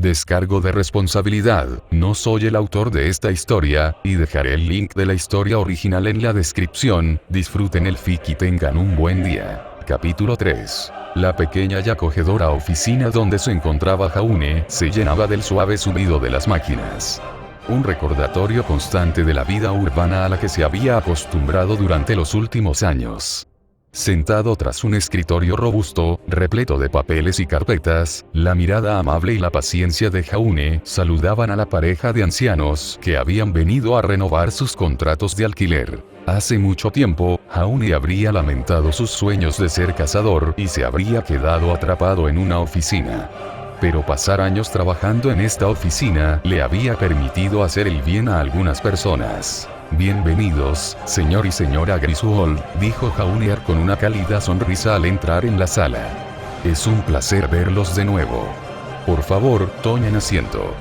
Descargo de responsabilidad, no soy el autor de esta historia, y dejaré el link de la historia original en la descripción. Disfruten el fic y tengan un buen día. Capítulo 3. La pequeña y acogedora oficina donde se encontraba Jaune se llenaba del suave zumbido de las máquinas. Un recordatorio constante de la vida urbana a la que se había acostumbrado durante los últimos años. Sentado tras un escritorio robusto, repleto de papeles y carpetas, la mirada amable y la paciencia de Jaune saludaban a la pareja de ancianos que habían venido a renovar sus contratos de alquiler. Hace mucho tiempo, Jaune habría lamentado sus sueños de ser cazador y se habría quedado atrapado en una oficina. Pero pasar años trabajando en esta oficina le había permitido hacer el bien a algunas personas. Bienvenidos, señor y señora Griswold, dijo Jaune con una cálida sonrisa al entrar en la sala. Es un placer verlos de nuevo. Por favor, tomen asiento.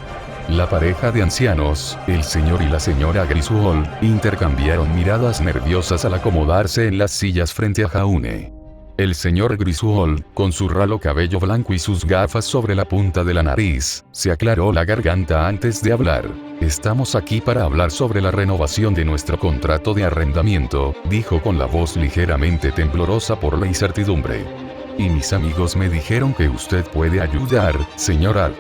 La pareja de ancianos, el señor y la señora Griswold, intercambiaron miradas nerviosas al acomodarse en las sillas frente a Jaune. El señor Griswold, con su ralo cabello blanco y sus gafas sobre la punta de la nariz, se aclaró la garganta antes de hablar. Estamos aquí para hablar sobre la renovación de nuestro contrato de arrendamiento, dijo con la voz ligeramente temblorosa por la incertidumbre. Y mis amigos me dijeron que usted puede ayudar, señor Ark.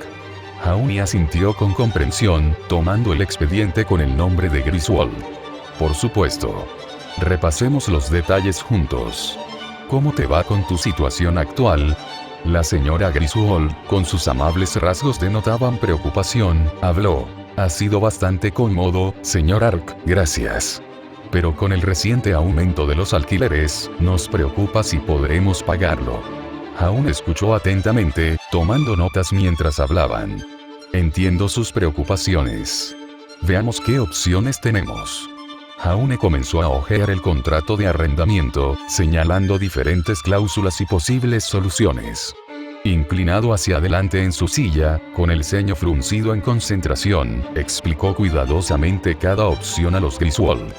Jaune asintió con comprensión, tomando el expediente con el nombre de Griswold. Por supuesto. Repasemos los detalles juntos. ¿Cómo te va con tu situación actual? La señora Griswold, con sus amables rasgos denotaban preocupación, habló. Ha sido bastante cómodo, señor Ark, gracias. Pero con el reciente aumento de los alquileres, nos preocupa si podremos pagarlo. Jaune escuchó atentamente, tomando notas mientras hablaban. Entiendo sus preocupaciones. Veamos qué opciones tenemos. Jaune comenzó a hojear el contrato de arrendamiento, señalando diferentes cláusulas y posibles soluciones. Inclinado hacia adelante en su silla, con el ceño fruncido en concentración, explicó cuidadosamente cada opción a los Griswold.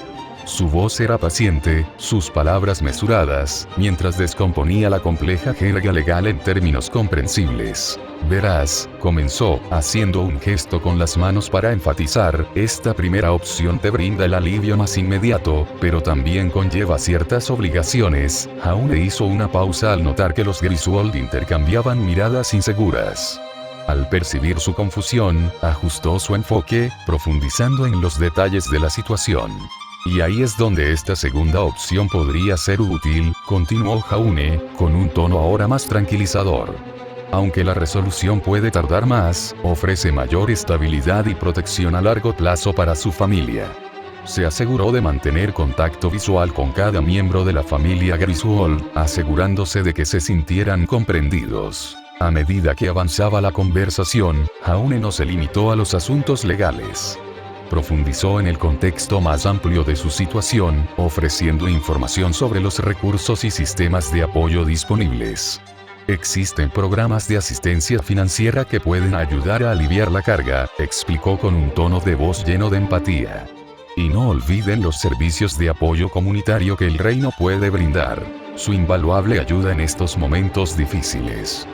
Su voz era paciente, sus palabras mesuradas, mientras descomponía la compleja jerga legal en términos comprensibles. Verás, comenzó, haciendo un gesto con las manos para enfatizar, esta primera opción te brinda el alivio más inmediato, pero también conlleva ciertas obligaciones. Jaune hizo una pausa al notar que los Griswold intercambiaban miradas inseguras. Al percibir su confusión, ajustó su enfoque, profundizando en los detalles de la situación. Y ahí es donde esta segunda opción podría ser útil, continuó Jaune, con un tono ahora más tranquilizador. Aunque la resolución puede tardar más, ofrece mayor estabilidad y protección a largo plazo para su familia. Se aseguró de mantener contacto visual con cada miembro de la familia Griswold, asegurándose de que se sintieran comprendidos. A medida que avanzaba la conversación, Jaune no se limitó a los asuntos legales. Profundizó en el contexto más amplio de su situación, ofreciendo información sobre los recursos y sistemas de apoyo disponibles. Existen programas de asistencia financiera que pueden ayudar a aliviar la carga, explicó con un tono de voz lleno de empatía. Y no olviden los servicios de apoyo comunitario que el reino puede brindar. Su invaluable ayuda en estos momentos difíciles.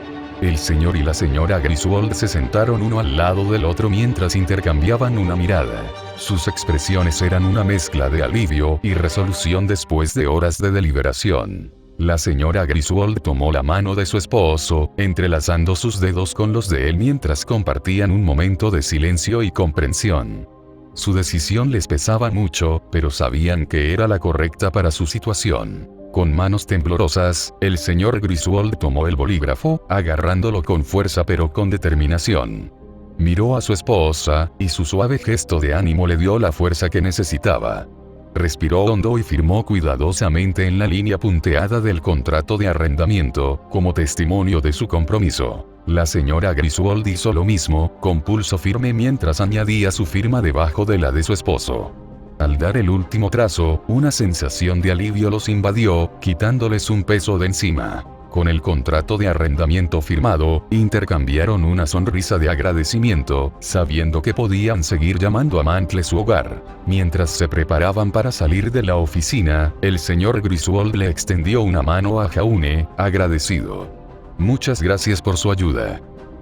El señor y la señora Griswold se sentaron uno al lado del otro mientras intercambiaban una mirada. Sus expresiones eran una mezcla de alivio y resolución después de horas de deliberación. La señora Griswold tomó la mano de su esposo, entrelazando sus dedos con los de él mientras compartían un momento de silencio y comprensión. Su decisión les pesaba mucho, pero sabían que era la correcta para su situación. Con manos temblorosas, el señor Griswold tomó el bolígrafo, agarrándolo con fuerza pero con determinación. Miró a su esposa, y su suave gesto de ánimo le dio la fuerza que necesitaba. Respiró hondo y firmó cuidadosamente en la línea punteada del contrato de arrendamiento, como testimonio de su compromiso. La señora Griswold hizo lo mismo, con pulso firme mientras añadía su firma debajo de la de su esposo. Al dar el último trazo, una sensación de alivio los invadió, quitándoles un peso de encima. Con el contrato de arrendamiento firmado, intercambiaron una sonrisa de agradecimiento, sabiendo que podían seguir llamando a Mantle su hogar. Mientras se preparaban para salir de la oficina, el señor Griswold le extendió una mano a Jaune, agradecido. Muchas gracias por su ayuda.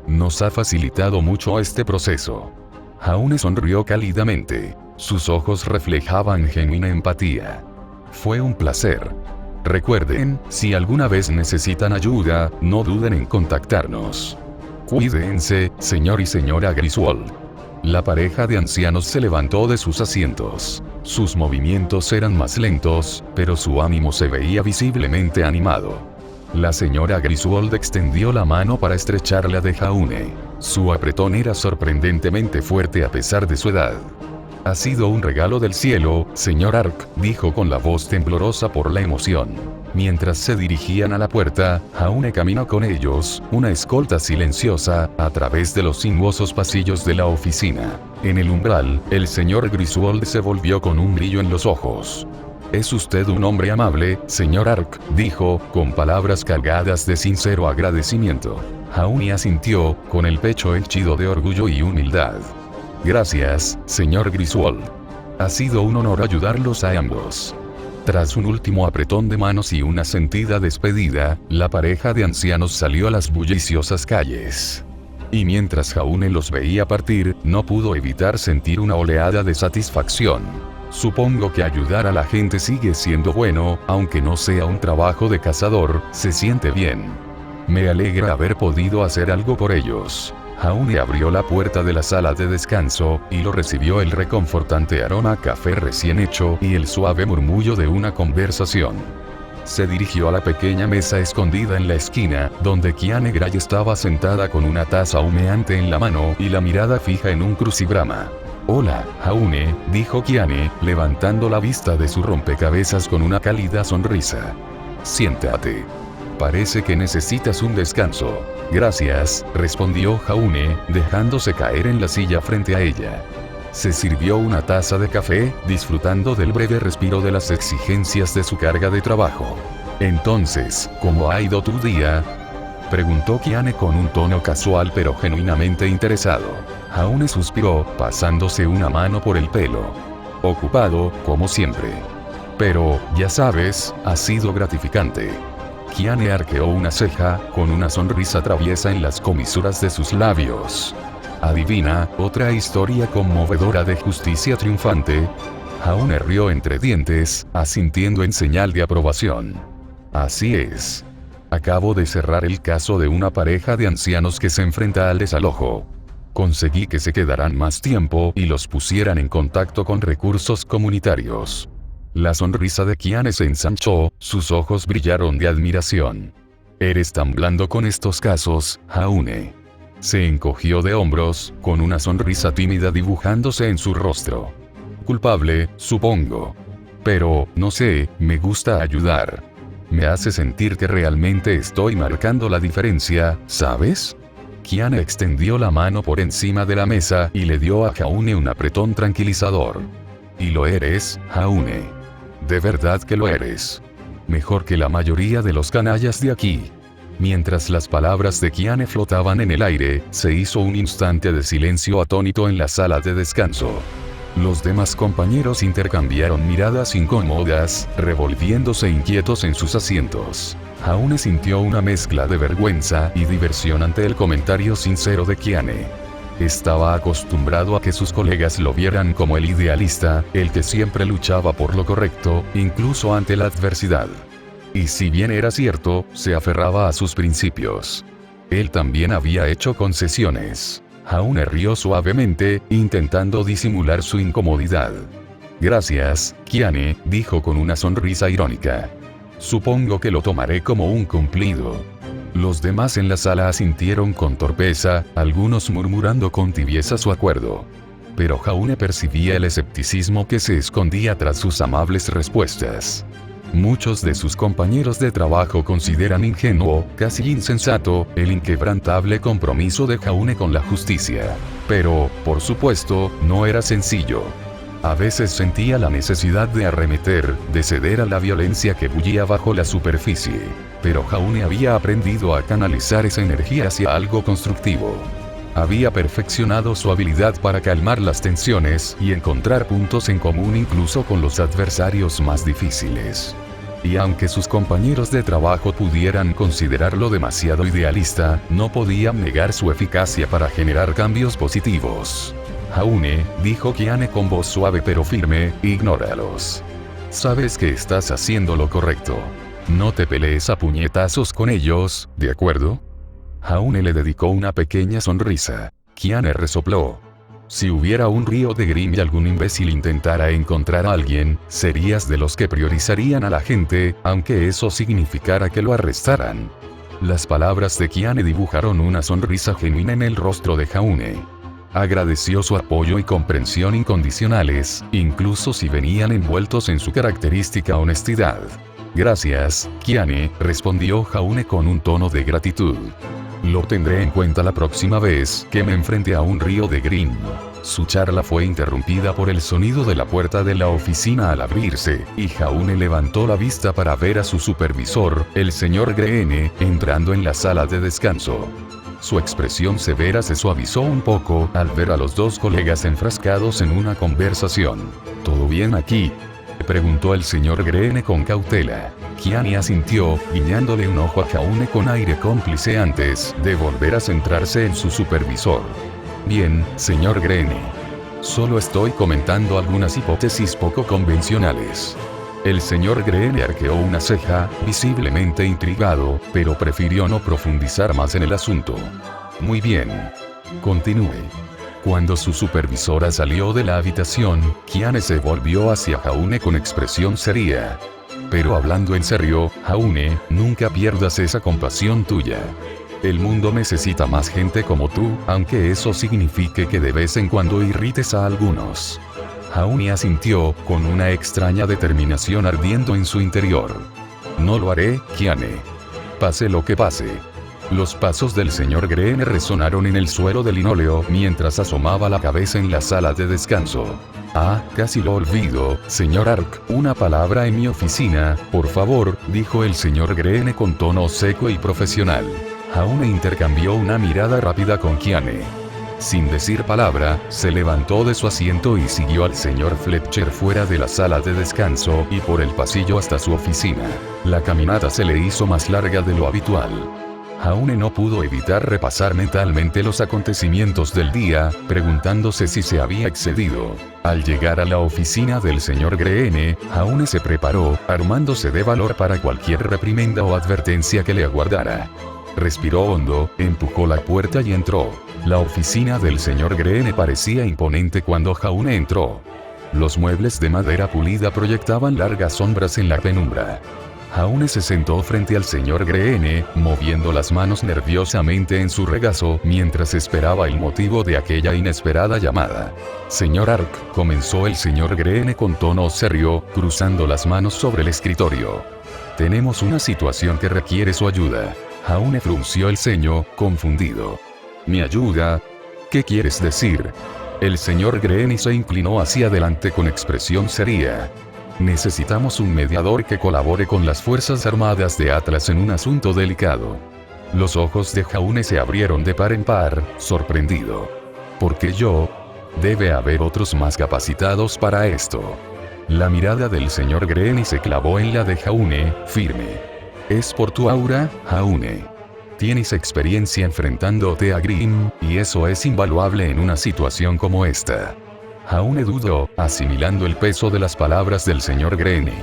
Nos ha facilitado mucho este proceso. Jaune sonrió cálidamente. Sus ojos reflejaban genuina empatía. Fue un placer. Recuerden, si alguna vez necesitan ayuda, no duden en contactarnos. Cuídense, señor y señora Griswold. La pareja de ancianos se levantó de sus asientos. Sus movimientos eran más lentos, pero su ánimo se veía visiblemente animado. La señora Griswold extendió la mano para estrecharla la de Jaune. Su apretón era sorprendentemente fuerte a pesar de su edad. Ha sido un regalo del cielo, señor Ark, dijo con la voz temblorosa por la emoción. Mientras se dirigían a la puerta, Jaune caminó con ellos, una escolta silenciosa, a través de los sinuosos pasillos de la oficina. En el umbral, el señor Griswold se volvió con un brillo en los ojos. Es usted un hombre amable, señor Ark, dijo, con palabras cargadas de sincero agradecimiento. Jaune asintió, con el pecho henchido de orgullo y humildad. Gracias, señor Griswold. Ha sido un honor ayudarlos a ambos. Tras un último apretón de manos y una sentida despedida, la pareja de ancianos salió a las bulliciosas calles. Y mientras Jaune los veía partir, no pudo evitar sentir una oleada de satisfacción. Supongo que ayudar a la gente sigue siendo bueno, aunque no sea un trabajo de cazador, se siente bien. Me alegra haber podido hacer algo por ellos. Jaune abrió la puerta de la sala de descanso, y lo recibió el reconfortante aroma a café recién hecho y el suave murmullo de una conversación. Se dirigió a la pequeña mesa escondida en la esquina, donde Kiane Gray estaba sentada con una taza humeante en la mano y la mirada fija en un crucigrama. Hola, Jaune, dijo Kiane, levantando la vista de su rompecabezas con una cálida sonrisa. Siéntate. Parece que necesitas un descanso. Gracias, respondió Jaune, dejándose caer en la silla frente a ella. Se sirvió una taza de café, disfrutando del breve respiro de las exigencias de su carga de trabajo. Entonces, ¿cómo ha ido tu día?, preguntó Kiane con un tono casual pero genuinamente interesado. Jaune suspiró, pasándose una mano por el pelo. Ocupado, como siempre. Pero, ya sabes, ha sido gratificante. Kiane arqueó una ceja, con una sonrisa traviesa en las comisuras de sus labios. ¿Adivina, otra historia conmovedora de justicia triunfante? Jaune rió entre dientes, asintiendo en señal de aprobación. Así es. Acabo de cerrar el caso de una pareja de ancianos que se enfrenta al desalojo. Conseguí que se quedaran más tiempo y los pusieran en contacto con recursos comunitarios. La sonrisa de Kiane se ensanchó, sus ojos brillaron de admiración. Eres tan blando con estos casos, Jaune. Se encogió de hombros, con una sonrisa tímida dibujándose en su rostro. Culpable, supongo. Pero, no sé, me gusta ayudar. Me hace sentir que realmente estoy marcando la diferencia, ¿sabes? Kiane extendió la mano por encima de la mesa y le dio a Jaune un apretón tranquilizador. Y lo eres, Jaune. De verdad que lo eres. Mejor que la mayoría de los canallas de aquí. Mientras las palabras de Kiane flotaban en el aire, se hizo un instante de silencio atónito en la sala de descanso. Los demás compañeros intercambiaron miradas incómodas, revolviéndose inquietos en sus asientos. Jaune sintió una mezcla de vergüenza y diversión ante el comentario sincero de Kiane. Estaba acostumbrado a que sus colegas lo vieran como el idealista, el que siempre luchaba por lo correcto, incluso ante la adversidad. Y si bien era cierto, se aferraba a sus principios. Él también había hecho concesiones. Jaune rió suavemente, intentando disimular su incomodidad. Gracias, Kiane, dijo con una sonrisa irónica. Supongo que lo tomaré como un cumplido. Los demás en la sala asintieron con torpeza, algunos murmurando con tibieza su acuerdo. Pero Jaune percibía el escepticismo que se escondía tras sus amables respuestas. Muchos de sus compañeros de trabajo consideran ingenuo, casi insensato, el inquebrantable compromiso de Jaune con la justicia. Pero, por supuesto, no era sencillo. A veces sentía la necesidad de arremeter, de ceder a la violencia que bullía bajo la superficie. Pero Jaune había aprendido a canalizar esa energía hacia algo constructivo. Había perfeccionado su habilidad para calmar las tensiones y encontrar puntos en común incluso con los adversarios más difíciles. y aunque sus compañeros de trabajo pudieran considerarlo demasiado idealista, no podían negar su eficacia para generar cambios positivos. Jaune, dijo Kiane con voz suave pero firme, ignóralos. Sabes que estás haciendo lo correcto. No te pelees a puñetazos con ellos, ¿de acuerdo? Jaune le dedicó una pequeña sonrisa. Kiane resopló. Si hubiera un río de Grimm y algún imbécil intentara encontrar a alguien, serías de los que priorizarían a la gente, aunque eso significara que lo arrestaran. Las palabras de Kiane dibujaron una sonrisa genuina en el rostro de Jaune. Agradeció su apoyo y comprensión incondicionales, incluso si venían envueltos en su característica honestidad. Gracias, Kiane, respondió Jaune con un tono de gratitud. Lo tendré en cuenta la próxima vez que me enfrente a un río de Grimm. Su charla fue interrumpida por el sonido de la puerta de la oficina al abrirse, y Jaune levantó la vista para ver a su supervisor, el señor Greene, entrando en la sala de descanso. Su expresión severa se suavizó un poco al ver a los dos colegas enfrascados en una conversación. ¿Todo bien aquí?, preguntó el señor Greene con cautela. Kiane asintió, guiñándole un ojo a Jaune con aire cómplice antes de volver a centrarse en su supervisor. Bien, señor Greene. Solo estoy comentando algunas hipótesis poco convencionales. El señor Greene arqueó una ceja, visiblemente intrigado, pero prefirió no profundizar más en el asunto. Muy bien. Continúe. Cuando su supervisora salió de la habitación, Kiane se volvió hacia Jaune con expresión seria. Pero hablando en serio, Jaune, nunca pierdas esa compasión tuya. El mundo necesita más gente como tú, aunque eso signifique que de vez en cuando irrites a algunos. Jaune asintió, con una extraña determinación ardiendo en su interior. No lo haré, Kiane. Pase lo que pase. Los pasos del señor Greene resonaron en el suelo de linóleo mientras asomaba la cabeza en la sala de descanso. Ah, casi lo olvido, señor Ark, una palabra en mi oficina, por favor, dijo el señor Greene con tono seco y profesional. Jaune intercambió una mirada rápida con Kiane. Sin decir palabra, se levantó de su asiento y siguió al señor Fletcher fuera de la sala de descanso y por el pasillo hasta su oficina. La caminata se le hizo más larga de lo habitual. Jaune no pudo evitar repasar mentalmente los acontecimientos del día, preguntándose si se había excedido. Al llegar a la oficina del señor Greene, Jaune se preparó, armándose de valor para cualquier reprimenda o advertencia que le aguardara. Respiró hondo, empujó la puerta y entró. La oficina del señor Greene parecía imponente cuando Jaune entró. Los muebles de madera pulida proyectaban largas sombras en la penumbra. Jaune se sentó frente al señor Greene, moviendo las manos nerviosamente en su regazo mientras esperaba el motivo de aquella inesperada llamada. Señor Ark, comenzó el señor Greene con tono serio, cruzando las manos sobre el escritorio. Tenemos una situación que requiere su ayuda. Jaune frunció el ceño, confundido. ¿Mi ayuda? ¿Qué quieres decir? El señor Greene se inclinó hacia adelante con expresión seria. Necesitamos un mediador que colabore con las Fuerzas Armadas de Atlas en un asunto delicado. Los ojos de Jaune se abrieron de par en par, sorprendido. ¿Por qué yo? Debe haber otros más capacitados para esto. La mirada del señor Greene se clavó en la de Jaune, firme. Es por tu aura, Jaune. Tienes experiencia enfrentándote a Grimm, y eso es invaluable en una situación como esta. Jaune dudó, asimilando el peso de las palabras del señor Greene.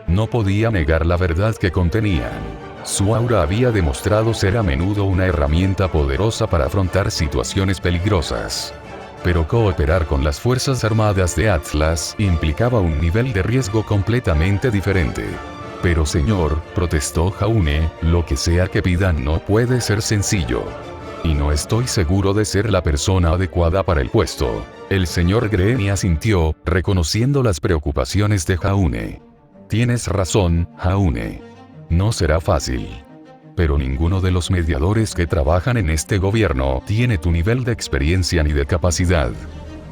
No podía negar la verdad que contenían. Su aura había demostrado ser a menudo una herramienta poderosa para afrontar situaciones peligrosas. Pero cooperar con las Fuerzas Armadas de Atlas implicaba un nivel de riesgo completamente diferente. Pero señor, protestó Jaune, lo que sea que pidan no puede ser sencillo. Y no estoy seguro de ser la persona adecuada para el puesto. El señor Greene asintió, reconociendo las preocupaciones de Jaune. Tienes razón, Jaune. No será fácil. Pero ninguno de los mediadores que trabajan en este gobierno tiene tu nivel de experiencia ni de capacidad.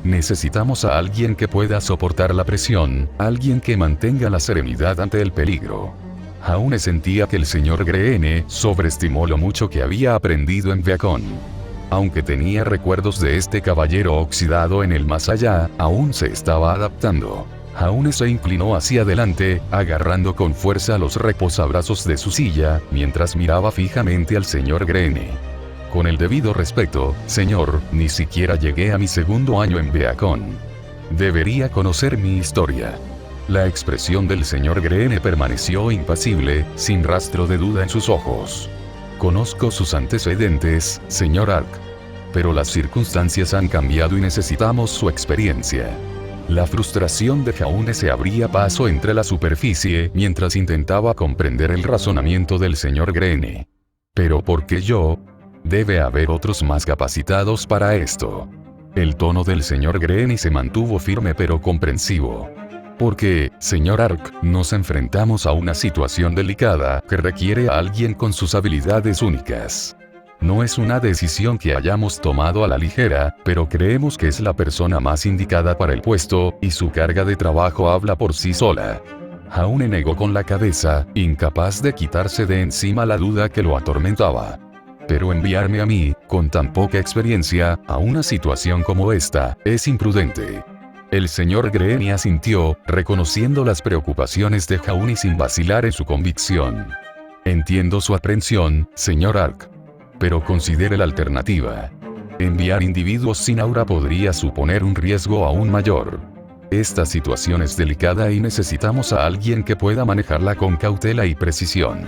Necesitamos a alguien que pueda soportar la presión, alguien que mantenga la serenidad ante el peligro. Jaune sentía que el señor Greene sobreestimó lo mucho que había aprendido en Viacon. Aunque tenía recuerdos de este caballero oxidado en el más allá, aún se estaba adaptando. Jaune se inclinó hacia adelante, agarrando con fuerza los reposabrazos de su silla, mientras miraba fijamente al señor Greene. Con el debido respeto, señor, ni siquiera llegué a mi segundo año en Beacon. Debería conocer mi historia. La expresión del señor Greene permaneció impasible, sin rastro de duda en sus ojos. Conozco sus antecedentes, señor Ark. Pero las circunstancias han cambiado y necesitamos su experiencia. La frustración de Jaune se abría paso entre la superficie mientras intentaba comprender el razonamiento del señor Greene. ¿Pero por qué yo? Debe haber otros más capacitados para esto. El tono del señor Greene se mantuvo firme pero comprensivo. Porque, señor Ark, nos enfrentamos a una situación delicada que requiere a alguien con sus habilidades únicas. No es una decisión que hayamos tomado a la ligera, pero creemos que es la persona más indicada para el puesto, y su carga de trabajo habla por sí sola. Jaune negó con la cabeza, incapaz de quitarse de encima la duda que lo atormentaba. Pero enviarme a mí, con tan poca experiencia, a una situación como esta, es imprudente. El señor Greene asintió, reconociendo las preocupaciones de Jaune sin vacilar en su convicción. Entiendo su aprensión, señor Ark. Pero considere la alternativa. Enviar individuos sin aura podría suponer un riesgo aún mayor. Esta situación es delicada y necesitamos a alguien que pueda manejarla con cautela y precisión.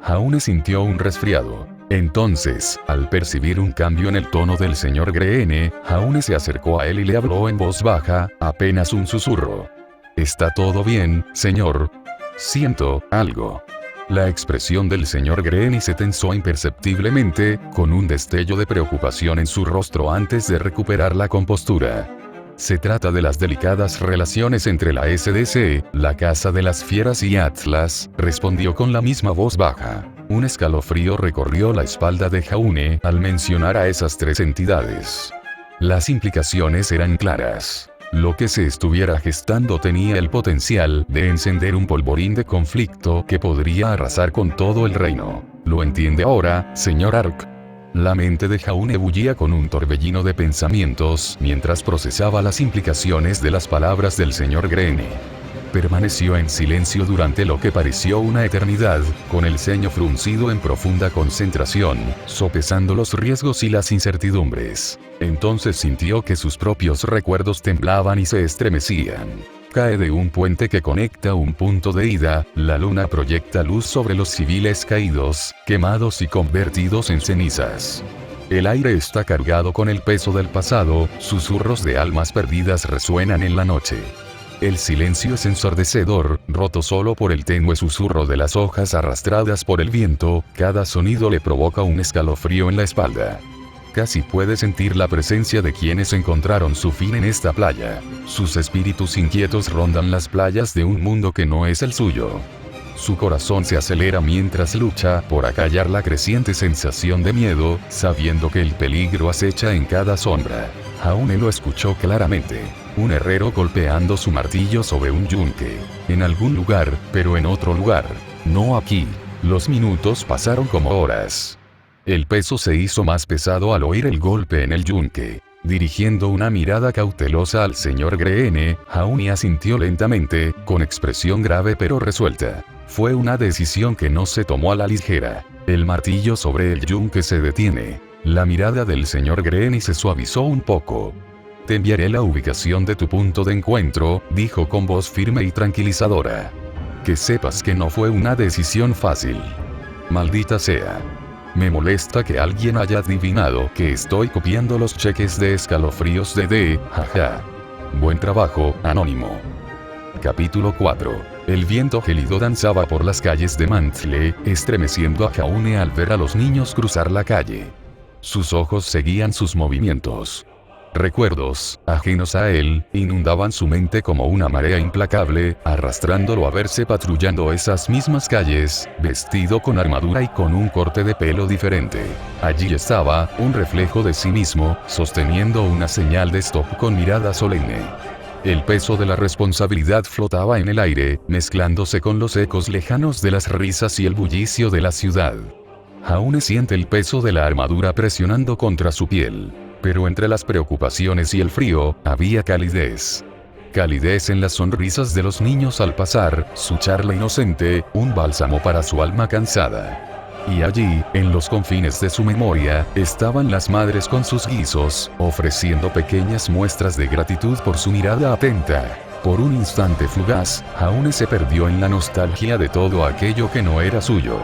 Jaune sintió un resfriado. Entonces, al percibir un cambio en el tono del señor Greene, Jaune se acercó a él y le habló en voz baja, apenas un susurro. ¿Está todo bien, señor? Siento algo. La expresión del señor Greene se tensó imperceptiblemente, con un destello de preocupación en su rostro antes de recuperar la compostura. Se trata de las delicadas relaciones entre la SDC, la Casa de las Fieras y Atlas, respondió con la misma voz baja. Un escalofrío recorrió la espalda de Jaune al mencionar a esas tres entidades. Las implicaciones eran claras. Lo que se estuviera gestando tenía el potencial de encender un polvorín de conflicto que podría arrasar con todo el reino. ¿Lo entiende ahora, señor Ark? La mente de Jaune bullía con un torbellino de pensamientos mientras procesaba las implicaciones de las palabras del señor Greene. Permaneció en silencio durante lo que pareció una eternidad, con el ceño fruncido en profunda concentración, sopesando los riesgos y las incertidumbres. Entonces sintió que sus propios recuerdos temblaban y se estremecían. Cae de un puente que conecta un punto de ida, la luna proyecta luz sobre los civiles caídos, quemados y convertidos en cenizas. El aire está cargado con el peso del pasado, susurros de almas perdidas resuenan en la noche. El silencio es ensordecedor, roto solo por el tenue susurro de las hojas arrastradas por el viento, cada sonido le provoca un escalofrío en la espalda. Casi puede sentir la presencia de quienes encontraron su fin en esta playa. Sus espíritus inquietos rondan las playas de un mundo que no es el suyo. Su corazón se acelera mientras lucha por acallar la creciente sensación de miedo, sabiendo que el peligro acecha en cada sombra. Jaune lo escuchó claramente. Un herrero golpeando su martillo sobre un yunque. En algún lugar, pero en otro lugar. No aquí. Los minutos pasaron como horas. El peso se hizo más pesado al oír el golpe en el yunque. Dirigiendo una mirada cautelosa al señor Greene, Jaune asintió lentamente, con expresión grave pero resuelta. Fue una decisión que no se tomó a la ligera. El martillo sobre el yunque se detiene. La mirada del señor Greene se suavizó un poco. Te enviaré la ubicación de tu punto de encuentro, dijo con voz firme y tranquilizadora. Que sepas que no fue una decisión fácil. Maldita sea. Me molesta que alguien haya adivinado que estoy copiando los cheques de escalofríos de D, jaja. Buen trabajo, anónimo. Capítulo 4. El viento gélido danzaba por las calles de Mantle, estremeciendo a Jaune al ver a los niños cruzar la calle. Sus ojos seguían sus movimientos. Recuerdos, ajenos a él, inundaban su mente como una marea implacable, arrastrándolo a verse patrullando esas mismas calles, vestido con armadura y con un corte de pelo diferente. Allí estaba, un reflejo de sí mismo, sosteniendo una señal de stop con mirada solemne. El peso de la responsabilidad flotaba en el aire, mezclándose con los ecos lejanos de las risas y el bullicio de la ciudad. Jaune siente el peso de la armadura presionando contra su piel. Pero entre las preocupaciones y el frío, había calidez. calidez en las sonrisas de los niños al pasar, su charla inocente, un bálsamo para su alma cansada. Y allí, en los confines de su memoria, estaban las madres con sus guisos, ofreciendo pequeñas muestras de gratitud por su mirada atenta. Por un instante fugaz, Jaune se perdió en la nostalgia de todo aquello que no era suyo.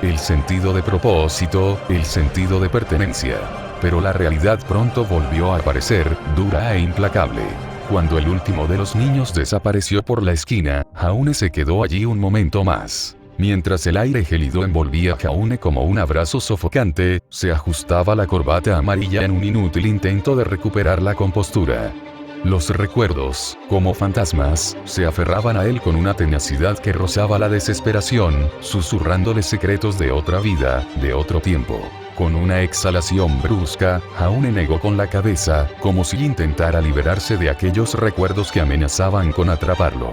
El sentido de propósito, el sentido de pertenencia. Pero la realidad pronto volvió a aparecer, dura e implacable. Cuando el último de los niños desapareció por la esquina, Jaune se quedó allí un momento más. Mientras el aire gélido envolvía a Jaune como un abrazo sofocante, se ajustaba la corbata amarilla en un inútil intento de recuperar la compostura. Los recuerdos, como fantasmas, se aferraban a él con una tenacidad que rozaba la desesperación, susurrándole secretos de otra vida, de otro tiempo. Con una exhalación brusca, Jaune negó con la cabeza, como si intentara liberarse de aquellos recuerdos que amenazaban con atraparlo.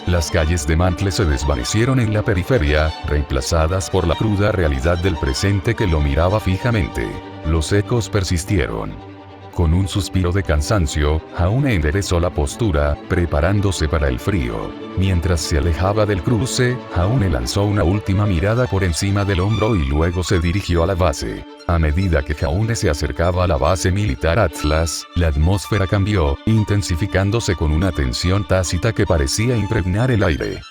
Las calles de Mantle se desvanecieron en la periferia, reemplazadas por la cruda realidad del presente que lo miraba fijamente. Los ecos persistieron. Con un suspiro de cansancio, Jaune enderezó la postura, preparándose para el frío. Mientras se alejaba del cruce, Jaune lanzó una última mirada por encima del hombro y luego se dirigió a la base. A medida que Jaune se acercaba a la base militar Atlas, la atmósfera cambió, intensificándose con una tensión tácita que parecía impregnar el aire.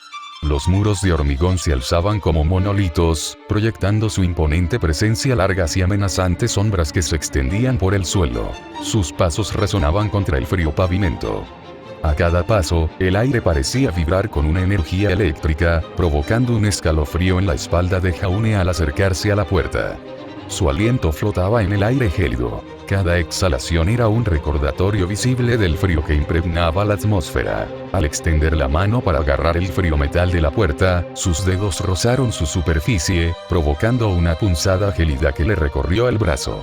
Los muros de hormigón se alzaban como monolitos, proyectando su imponente presencia, largas y amenazantes sombras que se extendían por el suelo. Sus pasos resonaban contra el frío pavimento. A cada paso, el aire parecía vibrar con una energía eléctrica, provocando un escalofrío en la espalda de Jaune al acercarse a la puerta. Su aliento flotaba en el aire gélido. Cada exhalación era un recordatorio visible del frío que impregnaba la atmósfera. Al extender la mano para agarrar el frío metal de la puerta, sus dedos rozaron su superficie, provocando una punzada gélida que le recorrió el brazo.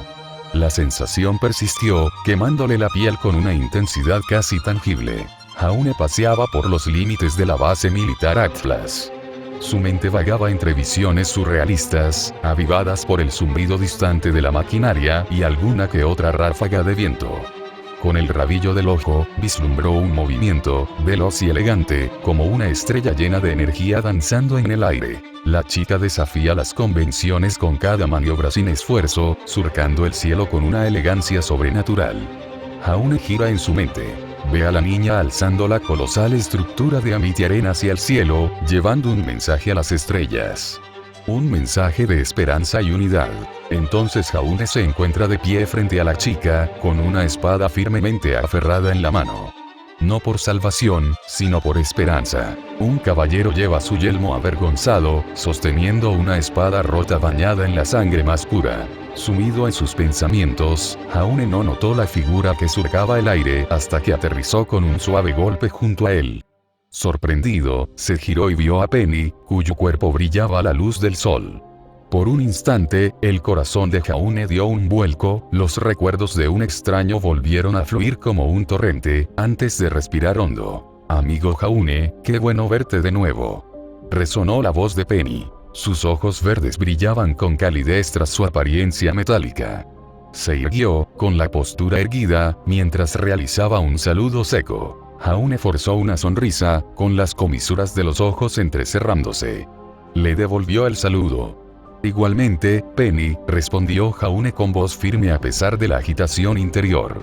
La sensación persistió, quemándole la piel con una intensidad casi tangible. Jaune paseaba por los límites de la base militar Atlas. Su mente vagaba entre visiones surrealistas, avivadas por el zumbido distante de la maquinaria y alguna que otra ráfaga de viento. Con el rabillo del ojo, vislumbró un movimiento, veloz y elegante, como una estrella llena de energía danzando en el aire. La chica desafía las convenciones con cada maniobra sin esfuerzo, surcando el cielo con una elegancia sobrenatural. Jaune gira en su mente. Ve a la niña alzando la colosal estructura de Amitiarena hacia el cielo, llevando un mensaje a las estrellas. Un mensaje de esperanza y unidad. Entonces Jaune se encuentra de pie frente a la chica, con una espada firmemente aferrada en la mano. No por salvación, sino por esperanza. Un caballero lleva su yelmo avergonzado, sosteniendo una espada rota bañada en la sangre más pura. Sumido en sus pensamientos, Jaune no notó la figura que surcaba el aire hasta que aterrizó con un suave golpe junto a él. Sorprendido, se giró y vio a Penny, cuyo cuerpo brillaba a la luz del sol. Por un instante, el corazón de Jaune dio un vuelco, los recuerdos de un extraño volvieron a fluir como un torrente, antes de respirar hondo. Amigo Jaune, qué bueno verte de nuevo. Resonó la voz de Penny. Sus ojos verdes brillaban con calidez tras su apariencia metálica. Se irguió, con la postura erguida, mientras realizaba un saludo seco. Jaune forzó una sonrisa, con las comisuras de los ojos entrecerrándose. Le devolvió el saludo. Igualmente, Penny, respondió Jaune con voz firme a pesar de la agitación interior.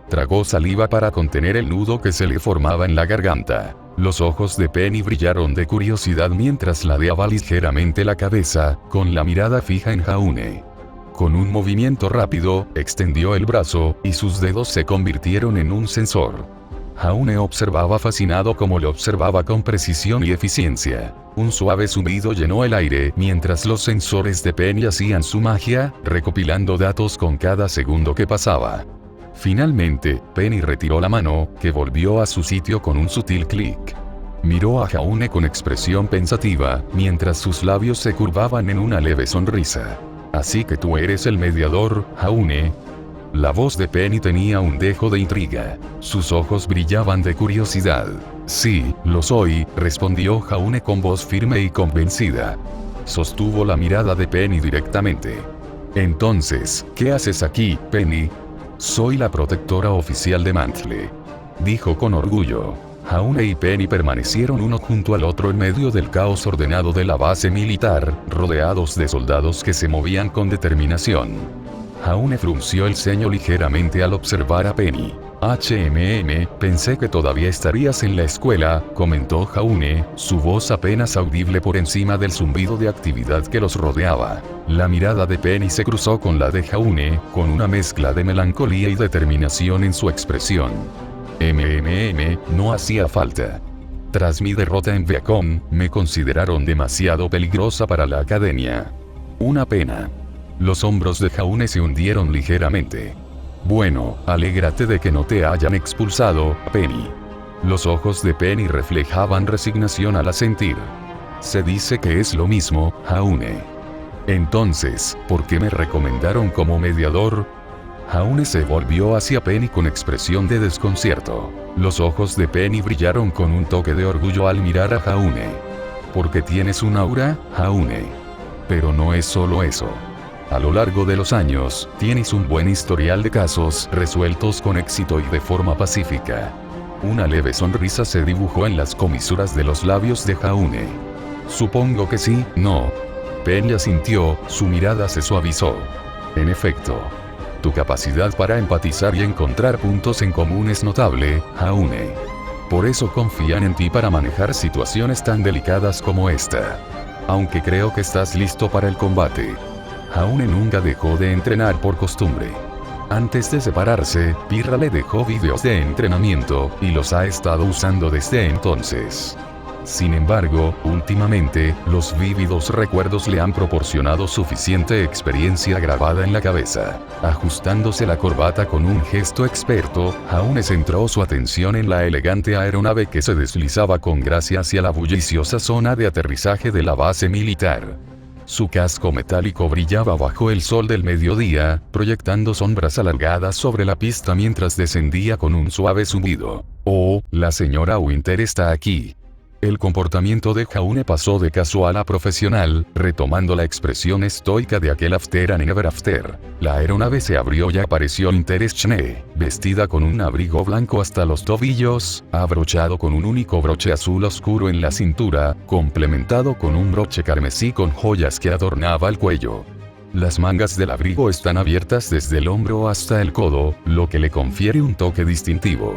Tragó saliva para contener el nudo que se le formaba en la garganta. Los ojos de Penny brillaron de curiosidad mientras ladeaba ligeramente la cabeza, con la mirada fija en Jaune. Con un movimiento rápido, extendió el brazo, y sus dedos se convirtieron en un sensor. Jaune observaba fascinado como lo observaba con precisión y eficiencia. Un suave zumbido llenó el aire mientras los sensores de Penny hacían su magia, recopilando datos con cada segundo que pasaba. Finalmente, Penny retiró la mano, que volvió a su sitio con un sutil clic. Miró a Jaune con expresión pensativa, mientras sus labios se curvaban en una leve sonrisa. «Así que tú eres el mediador, Jaune». La voz de Penny tenía un dejo de intriga. Sus ojos brillaban de curiosidad. «Sí, lo soy», respondió Jaune con voz firme y convencida. Sostuvo la mirada de Penny directamente. «Entonces, ¿qué haces aquí, Penny?» «Soy la protectora oficial de Mantle», dijo con orgullo. Jaune y Penny permanecieron uno junto al otro en medio del caos ordenado de la base militar, rodeados de soldados que se movían con determinación. Jaune frunció el ceño ligeramente al observar a Penny. Pensé que todavía estarías en la escuela, comentó Jaune, su voz apenas audible por encima del zumbido de actividad que los rodeaba. La mirada de Penny se cruzó con la de Jaune, con una mezcla de melancolía y determinación en su expresión. No hacía falta. Tras mi derrota en Viacom, me consideraron demasiado peligrosa para la academia. Una pena. Los hombros de Jaune se hundieron ligeramente. Bueno, alégrate de que no te hayan expulsado, Penny. Los ojos de Penny reflejaban resignación al asentir. Se dice que es lo mismo, Jaune. Entonces, ¿por qué me recomendaron como mediador? Jaune se volvió hacia Penny con expresión de desconcierto. Los ojos de Penny brillaron con un toque de orgullo al mirar a Jaune. ¿Porque tienes un aura, Jaune? Pero no es solo eso. A lo largo de los años, tienes un buen historial de casos resueltos con éxito y de forma pacífica. Una leve sonrisa se dibujó en las comisuras de los labios de Jaune. Supongo que sí, ¿no? Penny asintió, su mirada se suavizó. En efecto. Tu capacidad para empatizar y encontrar puntos en común es notable, Jaune. Por eso confían en ti para manejar situaciones tan delicadas como esta. Aunque creo que estás listo para el combate. Jaune nunca dejó de entrenar por costumbre. Antes de separarse, Pirra le dejó videos de entrenamiento, y los ha estado usando desde entonces. Sin embargo, últimamente, los vívidos recuerdos le han proporcionado suficiente experiencia grabada en la cabeza. Ajustándose la corbata con un gesto experto, Jaune centró su atención en la elegante aeronave que se deslizaba con gracia hacia la bulliciosa zona de aterrizaje de la base militar. Su casco metálico brillaba bajo el sol del mediodía, proyectando sombras alargadas sobre la pista mientras descendía con un suave zumbido. «Oh, la señora Winter está aquí». El comportamiento de Jaune pasó de casual a profesional, retomando la expresión estoica de aquel After and Ever After. La aeronave se abrió y apareció Winter Schne, vestida con un abrigo blanco hasta los tobillos, abrochado con un único broche azul oscuro en la cintura, complementado con un broche carmesí con joyas que adornaba el cuello. Las mangas del abrigo están abiertas desde el hombro hasta el codo, lo que le confiere un toque distintivo.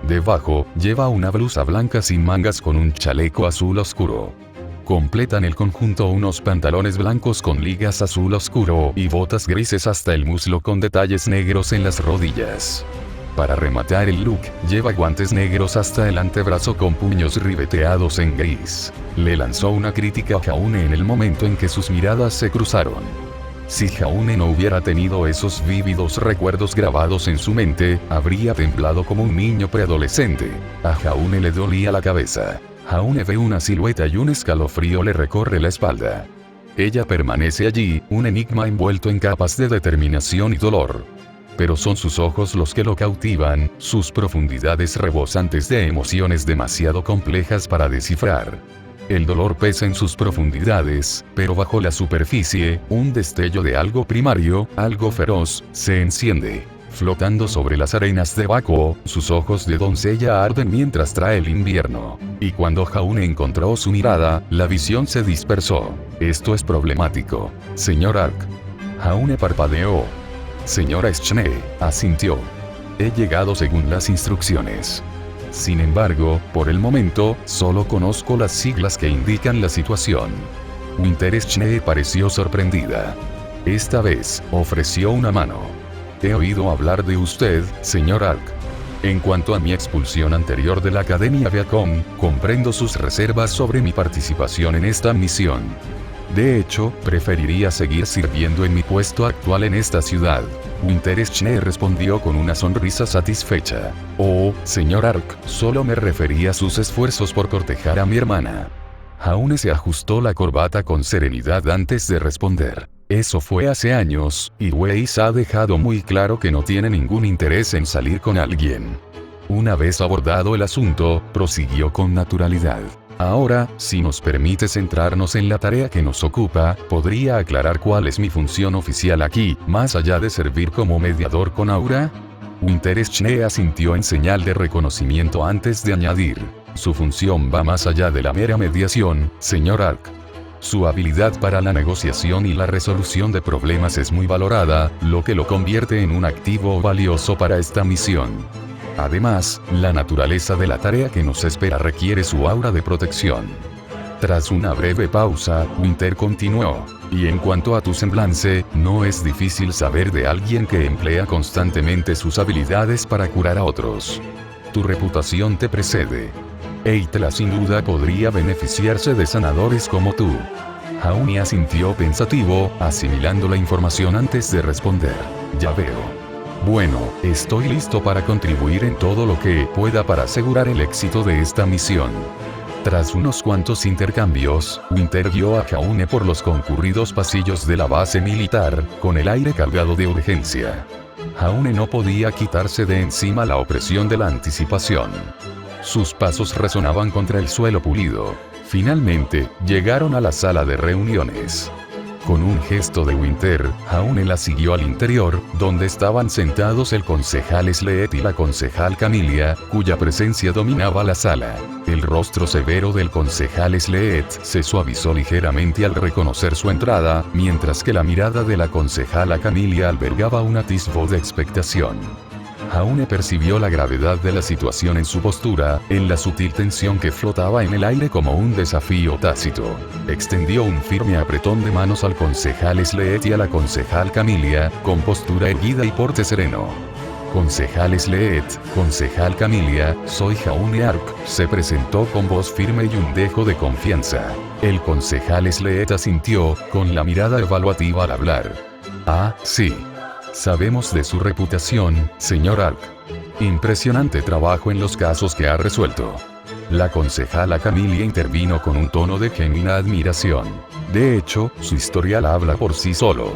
Debajo, lleva una blusa blanca sin mangas con un chaleco azul oscuro. Completan el conjunto unos pantalones blancos con ligas azul oscuro y botas grises hasta el muslo con detalles negros en las rodillas. Para rematar el look, lleva guantes negros hasta el antebrazo con puños ribeteados en gris. Le lanzó una crítica a Jaune en el momento en que sus miradas se cruzaron. Si Jaune no hubiera tenido esos vívidos recuerdos grabados en su mente, habría temblado como un niño preadolescente. A Jaune le dolía la cabeza. Jaune ve una silueta y un escalofrío le recorre la espalda. Ella permanece allí, un enigma envuelto en capas de determinación y dolor. Pero son sus ojos los que lo cautivan, sus profundidades rebosantes de emociones demasiado complejas para descifrar. El dolor pesa en sus profundidades, pero bajo la superficie, un destello de algo primario, algo feroz, se enciende. Flotando sobre las arenas de Baco, sus ojos de doncella arden mientras trae el invierno. Y cuando Jaune encontró su mirada, la visión se dispersó. Esto es problemático. Señor Ark. Jaune parpadeó. Señora Schne, asintió. He llegado según las instrucciones. Sin embargo, por el momento, solo conozco las siglas que indican la situación. Winter Schne pareció sorprendida. Esta vez, ofreció una mano. He oído hablar de usted, señor Ark. En cuanto a mi expulsión anterior de la Academia Viacom, comprendo sus reservas sobre mi participación en esta misión. De hecho, preferiría seguir sirviendo en mi puesto actual en esta ciudad. Winter Schne respondió con una sonrisa satisfecha. Oh, señor Ark, solo me refería a sus esfuerzos por cortejar a mi hermana. Jaune se ajustó la corbata con serenidad antes de responder. Eso fue hace años, y Weiss ha dejado muy claro que no tiene ningún interés en salir con alguien. Una vez abordado el asunto, prosiguió con naturalidad. Ahora, si nos permite centrarnos en la tarea que nos ocupa, ¿podría aclarar cuál es mi función oficial aquí, más allá de servir como mediador con Aura? Winter Schnee asintió en señal de reconocimiento antes de añadir. Su función va más allá de la mera mediación, señor Ark. Su habilidad para la negociación y la resolución de problemas es muy valorada, lo que lo convierte en un activo valioso para esta misión. Además, la naturaleza de la tarea que nos espera requiere su aura de protección. Tras una breve pausa, Winter continuó. Y en cuanto a tu semblance, no es difícil saber de alguien que emplea constantemente sus habilidades para curar a otros. Tu reputación te precede. Eitla sin duda podría beneficiarse de sanadores como tú. Jaune asintió pensativo, asimilando la información antes de responder. Ya veo. Bueno, estoy listo para contribuir en todo lo que pueda para asegurar el éxito de esta misión. Tras unos cuantos intercambios, Winter guió a Jaune por los concurridos pasillos de la base militar, con el aire cargado de urgencia. Jaune no podía quitarse de encima la opresión de la anticipación. Sus pasos resonaban contra el suelo pulido. Finalmente, llegaron a la sala de reuniones. Con un gesto de Winter, Jaune la siguió al interior, donde estaban sentados el concejal Sleet y la concejal Camilla, cuya presencia dominaba la sala. El rostro severo del concejal Sleet se suavizó ligeramente al reconocer su entrada, mientras que la mirada de la concejala Camilla albergaba un atisbo de expectación. Jaune percibió la gravedad de la situación en su postura, en la sutil tensión que flotaba en el aire como un desafío tácito. Extendió un firme apretón de manos al concejal Sleet y a la concejal Camilla, con postura erguida y porte sereno. Concejal Sleet, concejal Camilla, soy Jaune Ark, se presentó con voz firme y un dejo de confianza. El concejal Sleet asintió, con la mirada evaluativa al hablar. Ah, sí. Sabemos de su reputación, señor Ark. Impresionante trabajo en los casos que ha resuelto. La concejala Camilla intervino con un tono de genuina admiración. De hecho, su historial habla por sí solo.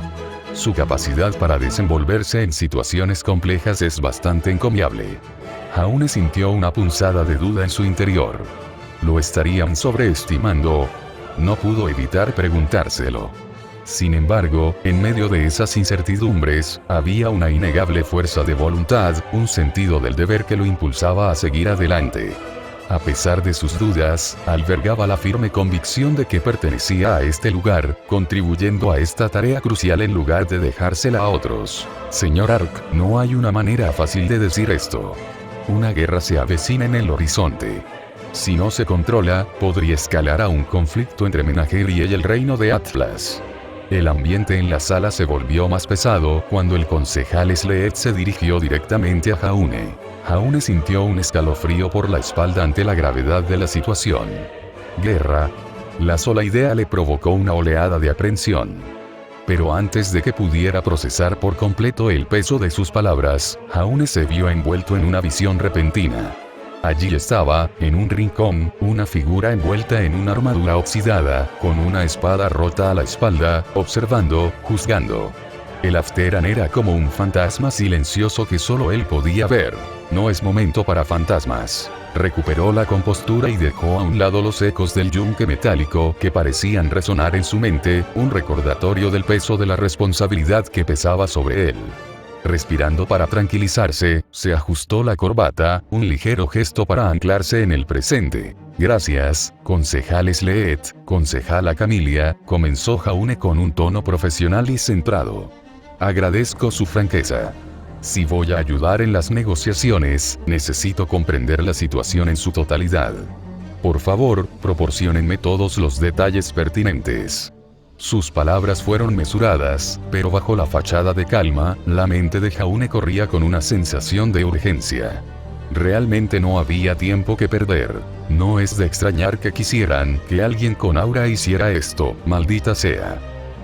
Su capacidad para desenvolverse en situaciones complejas es bastante encomiable. Jaune sintió una punzada de duda en su interior. ¿Lo estarían sobreestimando? No pudo evitar preguntárselo. Sin embargo, en medio de esas incertidumbres, había una innegable fuerza de voluntad, un sentido del deber que lo impulsaba a seguir adelante. A pesar de sus dudas, albergaba la firme convicción de que pertenecía a este lugar, contribuyendo a esta tarea crucial en lugar de dejársela a otros. Señor Ark, no hay una manera fácil de decir esto. Una guerra se avecina en el horizonte. Si no se controla, podría escalar a un conflicto entre Menagerie y el reino de Atlas. El ambiente en la sala se volvió más pesado cuando el concejal Sleet se dirigió directamente a Jaune. Jaune sintió un escalofrío por la espalda ante la gravedad de la situación. Guerra. La sola idea le provocó una oleada de aprensión. Pero antes de que pudiera procesar por completo el peso de sus palabras, Jaune se vio envuelto en una visión repentina. Allí estaba, en un rincón, una figura envuelta en una armadura oxidada, con una espada rota a la espalda, observando, juzgando. El Afteran era como un fantasma silencioso que solo él podía ver. No es momento para fantasmas. Recuperó la compostura y dejó a un lado los ecos del yunque metálico que parecían resonar en su mente, un recordatorio del peso de la responsabilidad que pesaba sobre él. Respirando para tranquilizarse, se ajustó la corbata, un ligero gesto para anclarse en el presente. Gracias, concejal Sleet, concejala Camilla, comenzó Jaune con un tono profesional y centrado. Agradezco su franqueza. Si voy a ayudar en las negociaciones, necesito comprender la situación en su totalidad. Por favor, proporciónenme todos los detalles pertinentes. Sus palabras fueron mesuradas, pero bajo la fachada de calma, la mente de Jaune corría con una sensación de urgencia. Realmente no había tiempo que perder. No es de extrañar que quisieran que alguien con aura hiciera esto, maldita sea.